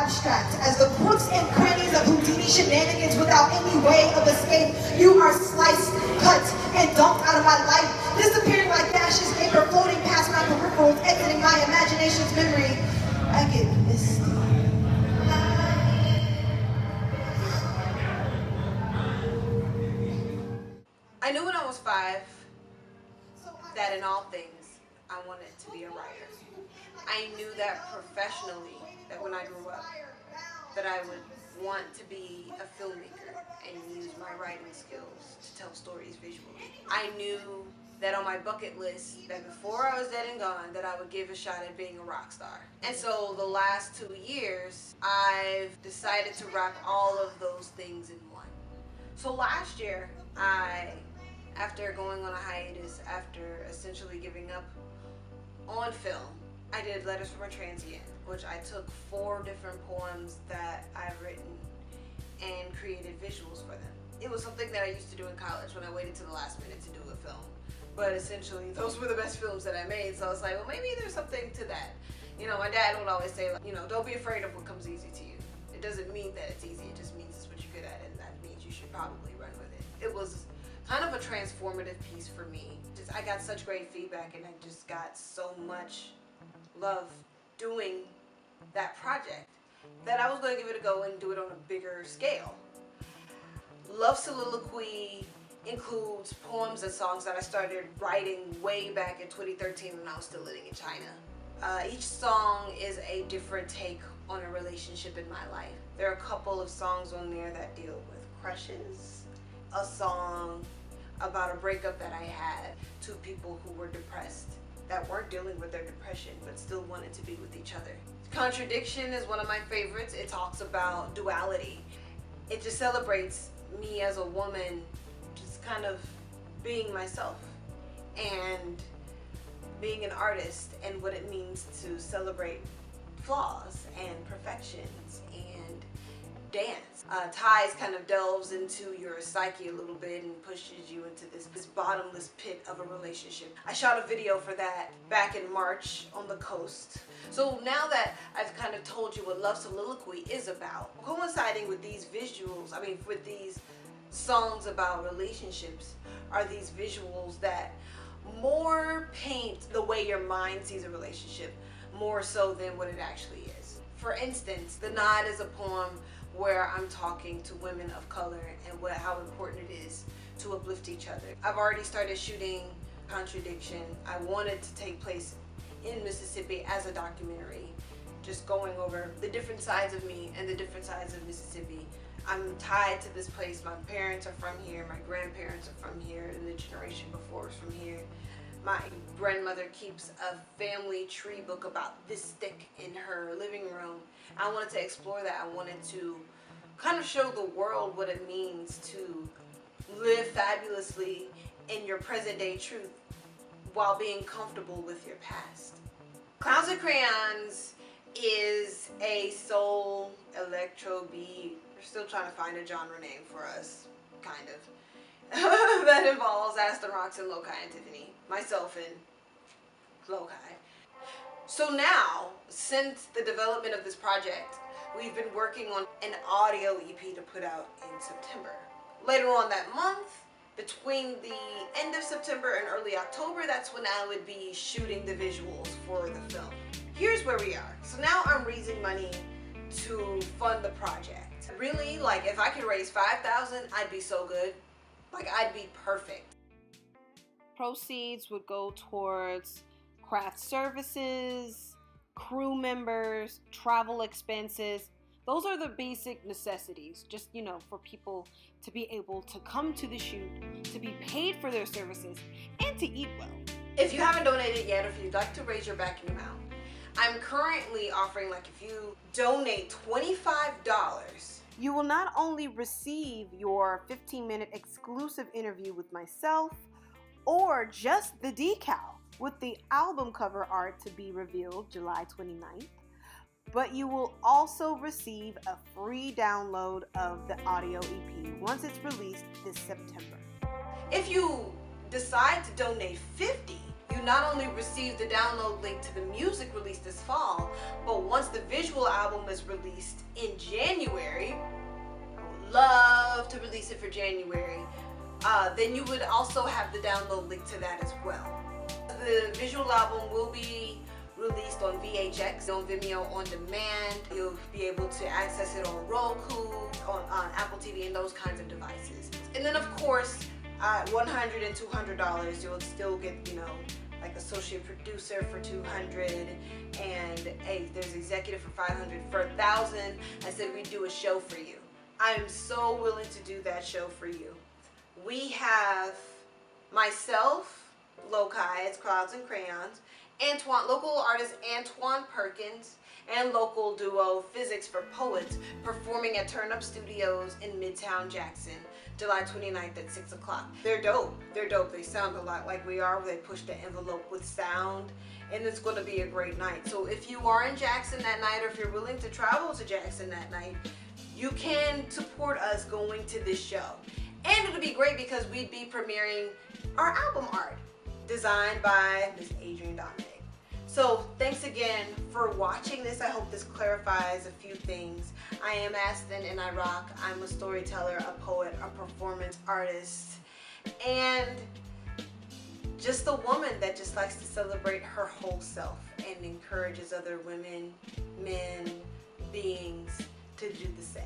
abstract as the crooks and crannies of Houdini shenanigans without any way of escape. You are sliced, cut, and dumped out of my life, disappearing like gaseous vapor floating past my peripherals, exiting my imagination's memory. I get misty. I knew when I was 5 that in all things I wanted to be a writer. I knew that professionally, that when I grew up, that I would want to be a filmmaker and use my writing skills to tell stories visually. I knew that on my bucket list, that before I was dead and gone, that I would give a shot at being a rock star. And so the last 2 years, I've decided to wrap all of those things in one. So last year, after going on a hiatus, after essentially giving up on film, I did Letters from a Transient, which I took 4 different poems that I've written and created visuals for them. It was something that I used to do in college when I waited to the last minute to do a film. But essentially, those were the best films that I made, so I was like, well, maybe there's something to that. You know, my dad would always say, you know, don't be afraid of what comes easy to you. It doesn't mean that it's easy, it just means it's what you're good at, and that means you should probably run with it. It was kind of a transformative piece for me. I got such great feedback, and I just got so much love doing that project that I was going to give it a go and do it on a bigger scale. Love Soliloquy includes poems and songs that I started writing way back in 2013 when I was still living in China. Each song is a different take on a relationship in my life. There are a couple of songs on there that deal with crushes, a song about a breakup that I had, 2 people who were depressed, that weren't dealing with their depression but still wanted to be with each other. Contradiction is one of my favorites. It talks about duality. It just celebrates me as a woman just kind of being myself and being an artist and what it means to celebrate flaws and perfections and dance. Ties kind of delves into your psyche a little bit and pushes you into this bottomless pit of a relationship. I shot a video for that back in March on the coast. So now that I've kind of told you what Love Soliloquy is about, coinciding with these visuals, with these songs about relationships, are these visuals that more paint the way your mind sees a relationship, more so than what it actually is. For instance, The Nod is a poem where I'm talking to women of color and how important it is to uplift each other. I've already started shooting Contradiction. I wanted to take place in Mississippi as a documentary, just going over the different sides of me and the different sides of Mississippi. I'm tied to this place. My parents are from here, my grandparents are from here, and the generation before is from here. My grandmother keeps a family tree book about this thick in her living room. I wanted to explore that. I wanted to kind of show the world what it means to live fabulously in your present day truth while being comfortable with your past. Clowns and Crayons is a soul electro beat. We're still trying to find a genre name for us, kind of. That involves Astin Rocks and Loci and Tiffany, myself and Loci. So now, since the development of this project, we've been working on an audio EP to put out in September. Later on that month, between the end of September and early October, that's when I would be shooting the visuals for the film. Here's where we are. So now I'm raising money to fund the project. Really, if I could raise $5,000, I'd be so good. I'd be perfect. Proceeds would go towards craft services, crew members, travel expenses. Those are the basic necessities, just, for people to be able to come to the shoot, to be paid for their services, and to eat well. If you haven't donated yet, or if you'd like to raise your backing amount, I'm currently offering, if you donate $25, you will not only receive your 15-minute exclusive interview with myself, or just the decal with the album cover art to be revealed July 29th, but you will also receive a free download of the audio EP once it's released this September. If you decide to donate $50, you not only receive the download link to the music released this fall, but once the visual album is released in January, I would love to release it for January, then you would also have the download link to that as well. The visual album will be released on VHX, on Vimeo on demand. You'll be able to access it on Roku, on Apple TV, and those kinds of devices. And then of course, $100 and $200, you'll still get, you know, like associate producer for $200, and hey, there's executive for $500. For $1,000, I said we'd do a show for you. I am so willing to do that show for you. We have myself, Loci, it's Clouds and Crayons, local artist Antoine Perkins, and local duo Physics for Poets performing at Turn Up Studios in Midtown Jackson, July 29th at 6 o'clock. They're dope. They're dope. They sound a lot like we are. They push the envelope with sound, and it's going to be a great night. So if you are in Jackson that night, or if you're willing to travel to Jackson that night, you can support us going to this show. And it'll be great because we'd be premiering our album art, designed by Miss Adrienne Dominic. So thanks again for watching this. I hope this clarifies a few things. I am Astin and I rock. I'm a storyteller, a poet, a performance artist, and just a woman that just likes to celebrate her whole self and encourages other women, men, beings to do the same.